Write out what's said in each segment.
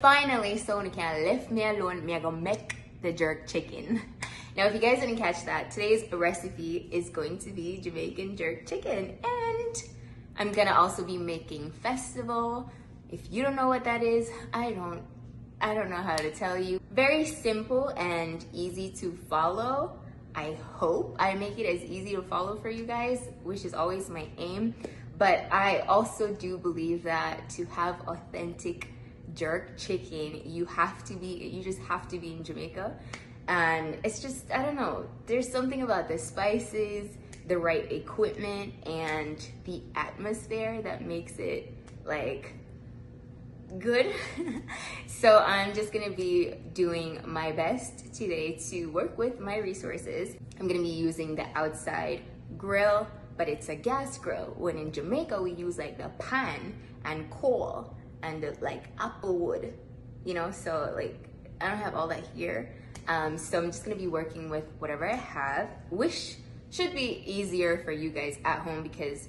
Finally, someone can leave me alone. Me gonna make the jerk chicken. Now, if you guys didn't catch that, today's recipe is going to be Jamaican jerk chicken, and I'm gonna also be making festival. If you don't know what that is, I don't know how to tell you. Very simple and easy to follow. I hope I make it as easy to follow for you guys, which is always my aim. But I also do believe that to have authentic jerk chicken, you just have to be in Jamaica. And it's just, I don't know, there's something about the spices, the right equipment, and the atmosphere that makes it like good. So I'm just gonna be doing my best today to work with my resources. I'm gonna be using the outside grill, but it's a gas grill, when in Jamaica we use like the pan and coal and the, like apple wood, you know, so like I don't have all that here. So I'm just gonna be working with whatever I have, which should be easier for you guys at home, because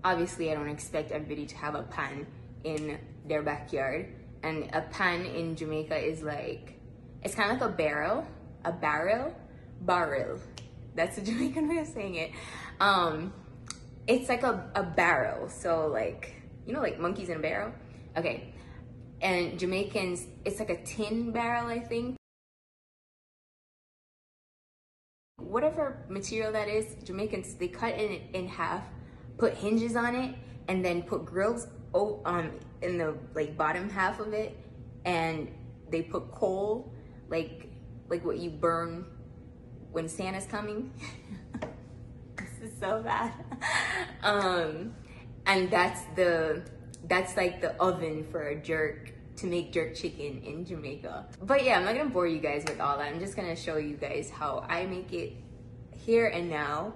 obviously I don't expect everybody to have a pan in their backyard. And a pan in Jamaica is like, it's kind of like a barrel. That's the Jamaican way of saying it. It's like a barrel. So like, you know, like monkeys in a barrel? Okay. And Jamaicans, it's like a tin barrel, I think. Whatever material that is, Jamaicans, they cut it in half, put hinges on it, and then put grills in the like bottom half of it, and they put coal, like what you burn when Santa's coming. This is so bad. And that's like the oven for a jerk, to make jerk chicken in Jamaica. But yeah, I'm not gonna bore you guys with all that. I'm just gonna show you guys how I make it here and now,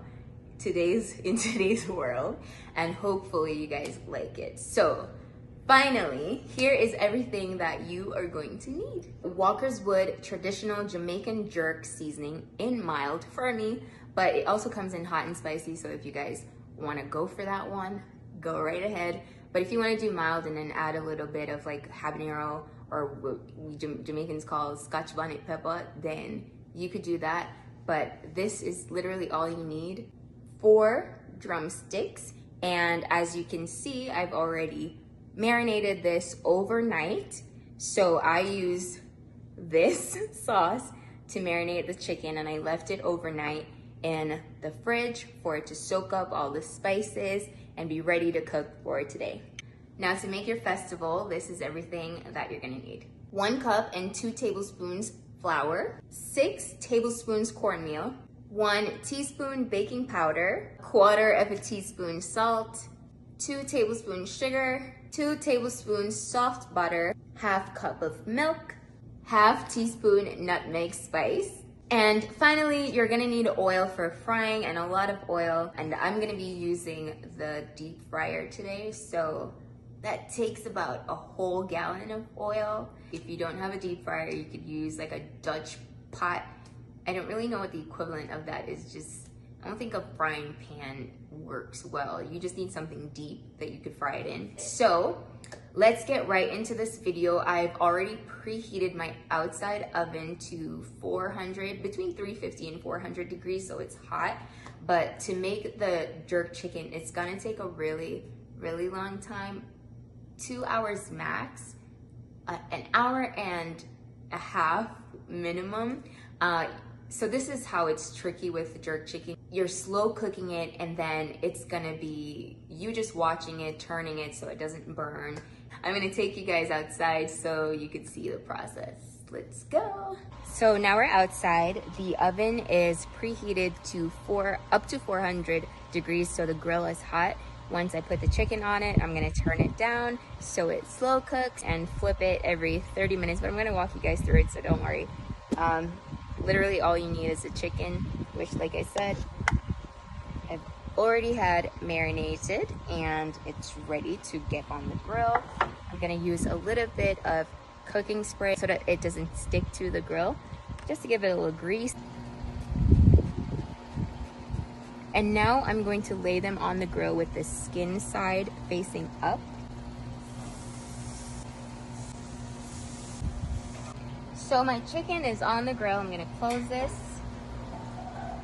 in today's world, and hopefully you guys like it. So finally, here is everything that you are going to need. Walker's Wood traditional Jamaican jerk seasoning in mild for me, but it also comes in hot and spicy, so if you guys want to go for that one, go right ahead. But if you want to do mild and then add a little bit of like habanero, or what we Jamaicans call Scotch bonnet pepper, then you could do that. But this is literally all you need. 4 drumsticks, and as you can see, I've already marinated this overnight. So I use this sauce to marinate the chicken, and I left it overnight in the fridge for it to soak up all the spices and be ready to cook for today. Now, to make your festival, this is everything that you're gonna need. 1 cup and 2 tablespoons flour, 6 tablespoons cornmeal, 1 teaspoon baking powder, 1/4 of a teaspoon salt, 2 tablespoons sugar, 2 tablespoons soft butter, 1/2 cup of milk, 1/2 teaspoon nutmeg spice. And finally, you're gonna need oil for frying, and a lot of oil. And I'm gonna be using the deep fryer today, so that takes about a whole gallon of oil. If you don't have a deep fryer, you could use like a Dutch pot. I don't really know what the equivalent of that is. Just, I don't think a frying pan works well. You just need something deep that you could fry it in. So let's get right into this video. I've already preheated my outside oven to 400, between 350 and 400 degrees, so it's hot. But to make the jerk chicken, it's gonna take a really, really long time, 2 hours max, 1.5 hours minimum. So this is how it's tricky with jerk chicken. You're slow cooking it, and then it's gonna be you just watching it, turning it so it doesn't burn. I'm gonna take you guys outside so you can see the process. Let's go. So now we're outside. The oven is preheated to up to 400 degrees, so the grill is hot. Once I put the chicken on it, I'm gonna turn it down so it slow cooks, and flip it every 30 minutes, but I'm gonna walk you guys through it, so don't worry. Literally all you need is the chicken, which, like I said, I've already had marinated, and it's ready to get on the grill. I'm gonna use a little bit of cooking spray so that it doesn't stick to the grill, just to give it a little grease. And now I'm going to lay them on the grill with the skin side facing up. So my chicken is on the grill. I'm gonna close this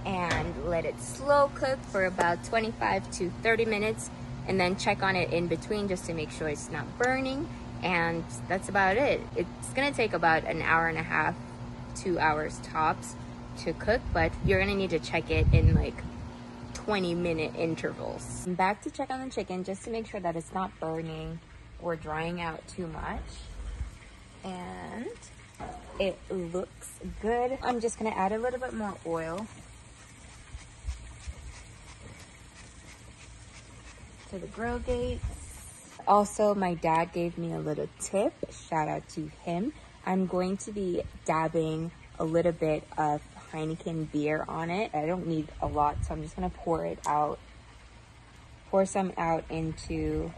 and let it slow cook for about 25 to 30 minutes and then check on it in between just to make sure it's not burning. And that's about it. It's gonna take about an hour and a half, 2 hours tops to cook, but you're gonna need to check it in like 20-minute intervals. I'm back to check on the chicken just to make sure that it's not burning or drying out too much. And it looks good. I'm just gonna add a little bit more oil to the grill gates. Also, my dad gave me a little tip. Shout out to him. I'm going to be dabbing a little bit of Heineken beer on it. I don't need a lot, so I'm just gonna pour some out into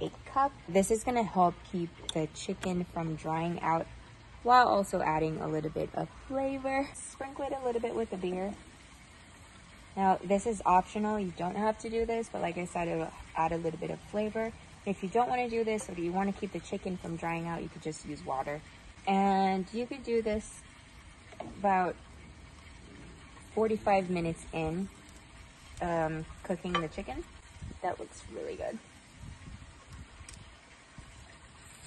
a cup. This is gonna help keep the chicken from drying out while also adding a little bit of flavor. Sprinkle it a little bit with the beer. Now, this is optional. You don't have to do this, but like I said, it'll add a little bit of flavor. If you don't want to do this, or you want to keep the chicken from drying out, you could just use water. And you could do this about 45 minutes in cooking the chicken. That looks really good.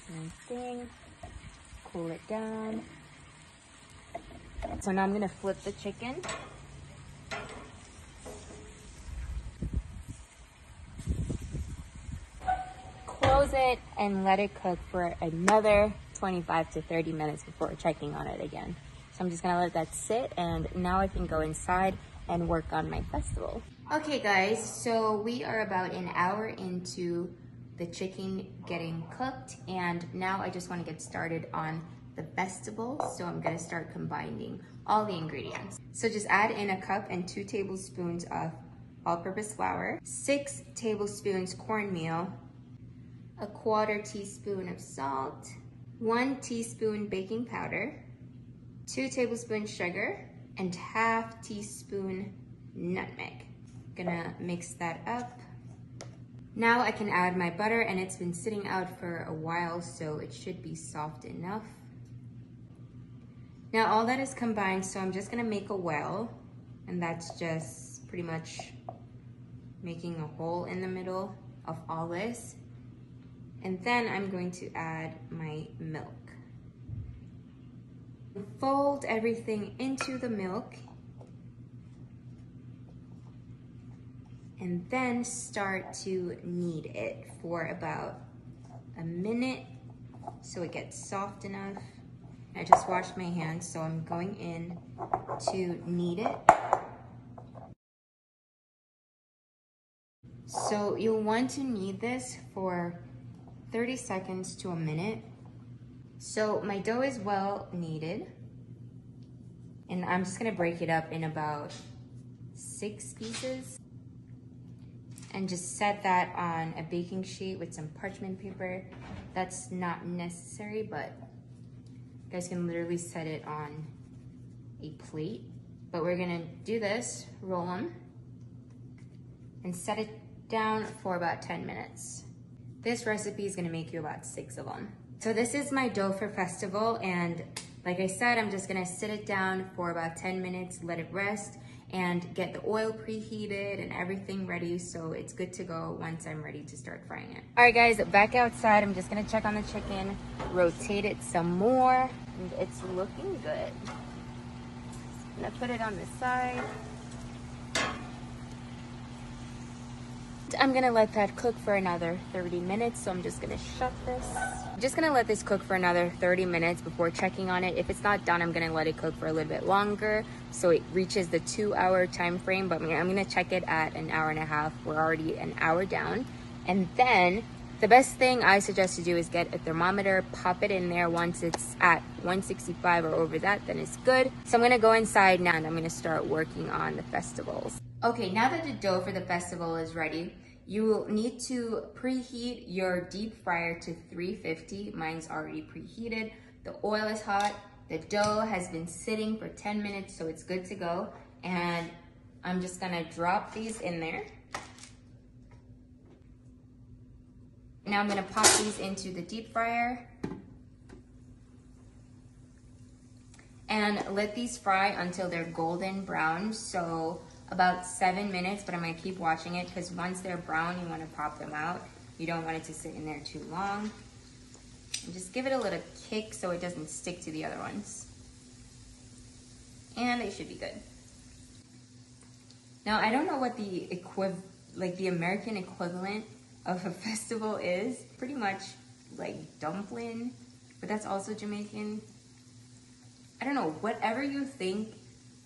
Same thing. Cool it down. So now I'm gonna flip the chicken. Close it and let it cook for another 25 to 30 minutes before checking on it again. So I'm just gonna let that sit, and now I can go inside and work on my festival. Okay guys, so we are about an hour into the chicken getting cooked, and now I just want to get started on the vegetables. So I'm going to start combining all the ingredients. So just add in a cup and 2 tablespoons of all-purpose flour, 6 tablespoons cornmeal, a 1/4 teaspoon of salt, 1 teaspoon baking powder, 2 tablespoons sugar, and 1/2 teaspoon nutmeg. Gonna mix that up. Now I can add my butter, and it's been sitting out for a while, so it should be soft enough. Now all that is combined, so I'm just gonna make a well, and that's just pretty much making a hole in the middle of all this. And then I'm going to add my milk. Fold everything into the milk, and then start to knead it for about a minute so it gets soft enough. I just washed my hands, so I'm going in to knead it. So you'll want to knead this for 30 seconds to a minute. So my dough is well kneaded, and I'm just gonna break it up in about 6 pieces. And just set that on a baking sheet with some parchment paper. That's not necessary, but you guys can literally set it on a plate. But we're gonna do this, roll them, and set it down for about 10 minutes. This recipe is gonna make you about 6 of them. So this is my dough for festival, and like I said, I'm just gonna sit it down for about 10 minutes, let it rest, and get the oil preheated and everything ready so it's good to go once I'm ready to start frying it. All right guys, back outside. I'm just gonna check on the chicken, rotate it some more, and it's looking good. I'm gonna put it on the side. I'm gonna let that cook for another 30 minutes, so I'm just gonna shut this. I'm just gonna let this cook for another 30 minutes before checking on it. If it's not done, I'm gonna let it cook for a little bit longer so it reaches the 2-hour time frame, but I'm gonna check it at an hour and a half. We're already an hour down. And then the best thing I suggest to do is get a thermometer, pop it in there. Once it's at 165 or over that, then it's good. So I'm gonna go inside now and I'm gonna start working on the festivals. Okay, now that the dough for the festival is ready, you will need to preheat your deep fryer to 350. Mine's already preheated. The oil is hot. The dough has been sitting for 10 minutes, so it's good to go. And I'm just gonna drop these in there. Now I'm gonna pop these into the deep fryer. And let these fry until they're golden brown. So about 7 minutes, but I'm gonna keep watching it because once they're brown, you wanna pop them out. You don't want it to sit in there too long. And just give it a little kick so it doesn't stick to the other ones. And they should be good. Now, I don't know what the American equivalent of a festival is. Pretty much like dumpling, but that's also Jamaican. I don't know, whatever you think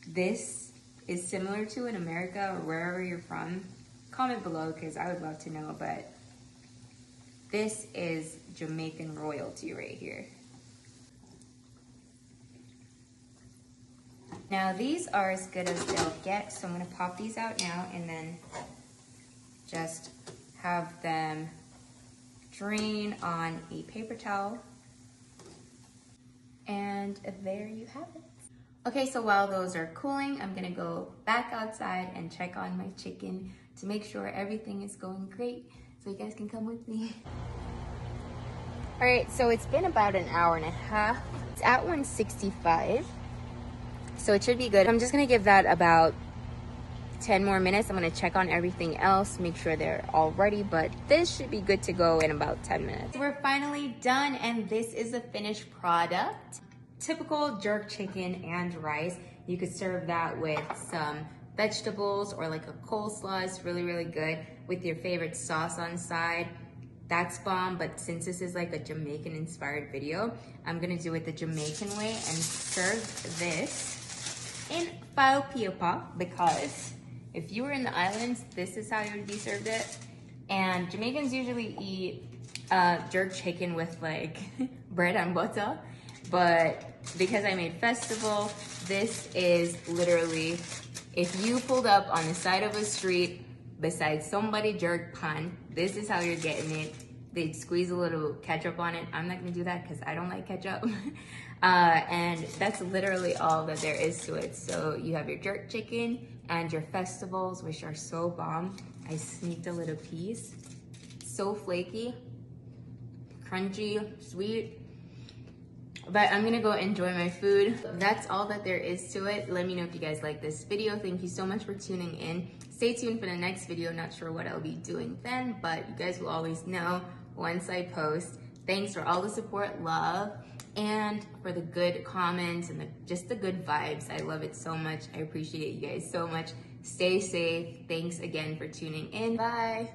this is similar to in America or wherever you're from, comment below because I would love to know, but this is Jamaican royalty right here. Now these are as good as they'll get, so I'm gonna pop these out now and then just have them drain on a paper towel. And there you have it. Okay, so while those are cooling, I'm gonna go back outside and check on my chicken to make sure everything is going great, so you guys can come with me. All right, so it's been about an hour and a half. It's at 165, so it should be good. I'm just gonna give that about 10 more minutes. I'm gonna check on everything else, make sure they're all ready, but this should be good to go in about 10 minutes. We're finally done, and this is the finished product. Typical jerk chicken and rice. You could serve that with some vegetables or like a coleslaw. It's really, really good with your favorite sauce on side. That's bomb, but since this is like a Jamaican inspired video, I'm gonna do it the Jamaican way and serve this in foul piopa, because if you were in the islands, this is how you would be served it. And Jamaicans usually eat jerk chicken with like bread and butter, but because I made festival, this is literally, if you pulled up on the side of a street beside somebody jerk pan, this is how you're getting it. They'd squeeze a little ketchup on it. I'm not gonna do that because I don't like ketchup. And that's literally all that there is to it. So you have your jerk chicken and your festivals, which are so bomb. I sneaked a little piece. So flaky, crunchy, sweet. But I'm gonna go enjoy my food. That's all that there is to it. Let me know if you guys like this video. Thank you so much for tuning in. Stay tuned for the next video. Not sure what I'll be doing then, but you guys will always know once I post. Thanks for all the support, love, and for the good comments and just the good vibes. I love it so much. I appreciate you guys so much. Stay safe. Thanks again for tuning in. Bye.